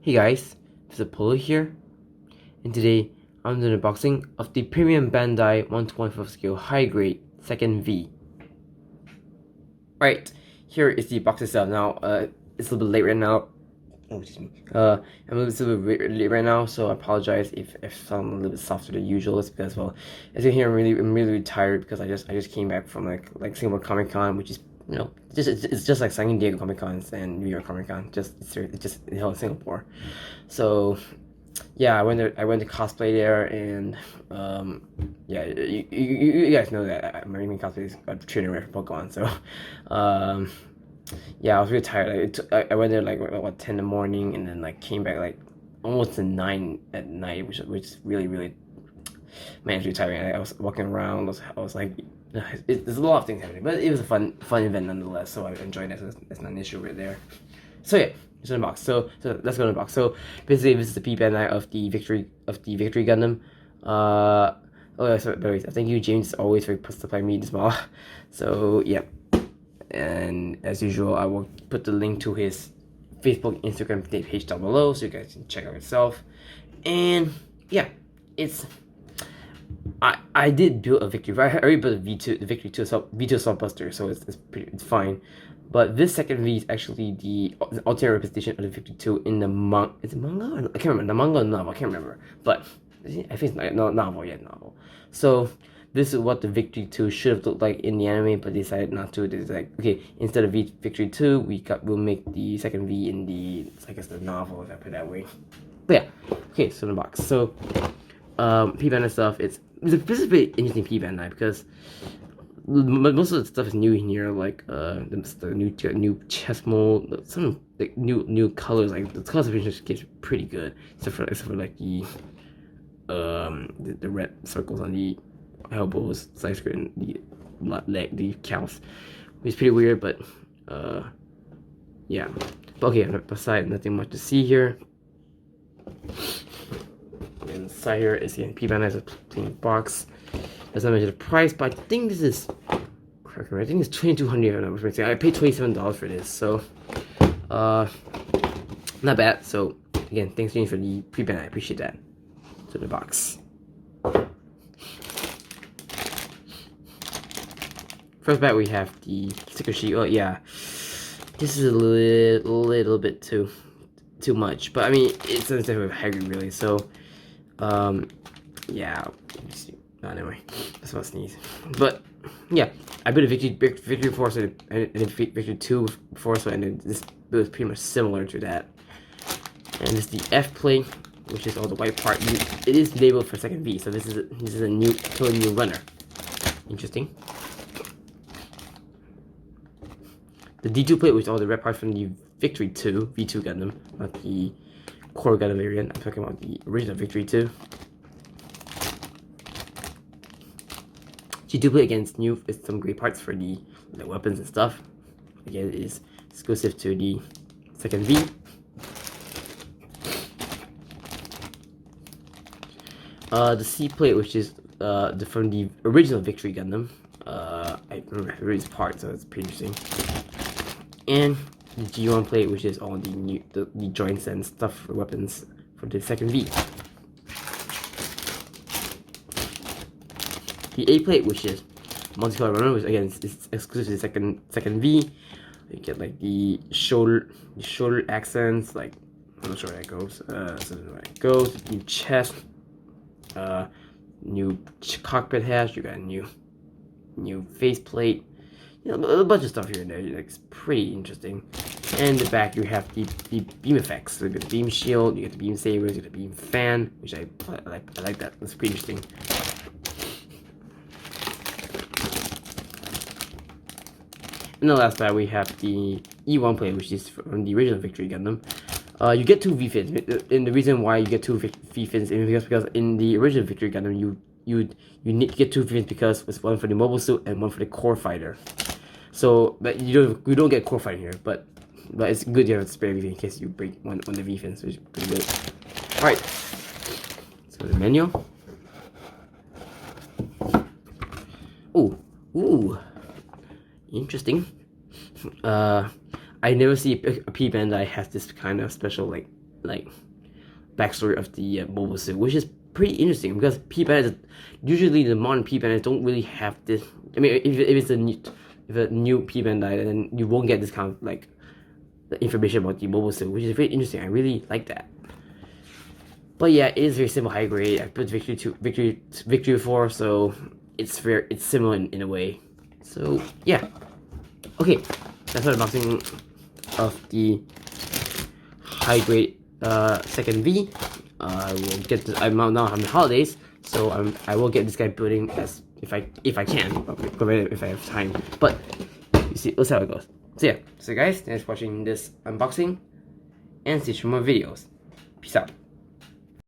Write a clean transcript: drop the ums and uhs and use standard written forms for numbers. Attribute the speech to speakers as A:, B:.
A: Hey guys, this is Apollo here, and today I'm doing an unboxing of the Premium Bandai 125 scale high grade 2nd V. Alright, here is the box itself. Now, it's a little bit late right now. Oh, excuse me. I'm a little bit late right now, so I apologize if I sound a little bit softer than usual. It's because, well, as you can hear, I'm really tired because I just came back from like Singapore Comic Con, which is, you know, it's just like San Diego Comic Cons and New York Comic Con, it's just held in Singapore. So yeah, I went to cosplay there, and yeah, you guys know that my main cosplay is a trainer right for Pokemon. So yeah, I was really tired. I went there like what 10 in the morning, and then like came back like almost to 9 at night, which is really man, it's really tiring. I was walking around. I was like, there's a lot of things happening, but it was a fun event nonetheless. So I enjoyed it. So that's not an issue right there. So yeah, it's in the box. So let's go in the box. So basically, this is the P-Bandai of the Victory Gundam. Oh yeah, so by the way, thank you, James, always for supplying me this model. So yeah, and as usual, I will put the link to his Facebook, Instagram page down below, so you guys can check out yourself. And yeah, it's I did build a Victory. I already built a V2, the Victory 2 V2 Assault Buster, so it's fine. But this second V is actually the alternate representation of the Victory 2 in the is it manga? I can't remember. The manga or novel, I can't remember. But I think it's not novel yet, novel. So this is what the Victory 2 should have looked like in the anime, but they decided not to. It's like, okay, instead of Victory 2, we'll make the second V in the, I guess, the novel, if I put it that way. But yeah, okay, so in the box. So P-Bandai stuff, this is a pretty interesting P-Bandai because most of the stuff is new in here, like the new chest mold, some like new colors, like the colors of it gets pretty good, except for like the red circles on the elbows, side skirt, the leg, the calves, which is pretty weird, but yeah. But okay, beside nothing much to see here. Inside here is the P-Bandai has a plain box. Does not mention the price, but I think this is, I think it's $2,200. I paid $27 for this, so not bad. So again, thanks James for the P-Bandai. I appreciate that. To the box. First back we have the sticker sheet. Oh yeah, this is a little bit too much, but I mean it's definitely heavy really. So yeah. Anyway, that's about sneeze. But yeah, I built a Victory Force and Victory 2 before, so and this build is pretty much similar to that. And this is the F plate, which is all the white part. It is labeled for second V, so this is a totally new runner. Interesting. The D2 plate, which is all the red parts from the Victory 2 V2 Gundam, not the core Gundam variant. I'm talking about the original Victory 2. G2 plate against new is some great parts for the weapons and stuff. Again, it is exclusive to the second V. The C plate, which is from the original Victory Gundam. I remember its part, so it's pretty interesting. And the G1 plate, which is all the joints and stuff for weapons for the second V. The A plate, which is multicolor runner, which again is exclusive to the second V. You get like the shoulder accents, like I'm not sure where that goes. New chest, new cockpit hatch. You got a new face plate. You know, a bunch of stuff here and there. Like, it's pretty interesting. And in the back, you have the beam effects. So you get the beam shield, you get the beam sabers, you get the beam fan, which I like that. That's pretty interesting. In the last part, we have the E1 plate, which is from the original Victory Gundam. You get 2 V-fins, and the reason why you get 2 V-fins is because in the original Victory Gundam, you need to get 2 V-fins because it's one for the mobile suit and one for the core fighter. So, but you don't get core fighter here, but it's good you have a spare V-fin in case you break one of the V-fins, which is pretty good. All right, so the manual. Ooh. Interesting. I never see a P-Bandai has this kind of special like like backstory of the mobile suit, which is pretty interesting because P-Bandai, usually the modern P-Bandai don't really have this. I mean, if it's a new P-Bandai, then you won't get this kind of like the information about the mobile suit, which is very interesting. I really like that. But yeah, it is very simple, high grade. I put Victory 4, so it's similar in a way. So yeah, okay, that's an unboxing of the high grade second V. I will get this. I'm now having holidays, so I will get this guy building as if I can, provided if I have time. But you see, let's see how it goes. So yeah, so guys, thanks for watching this unboxing, and see you more videos. Peace out.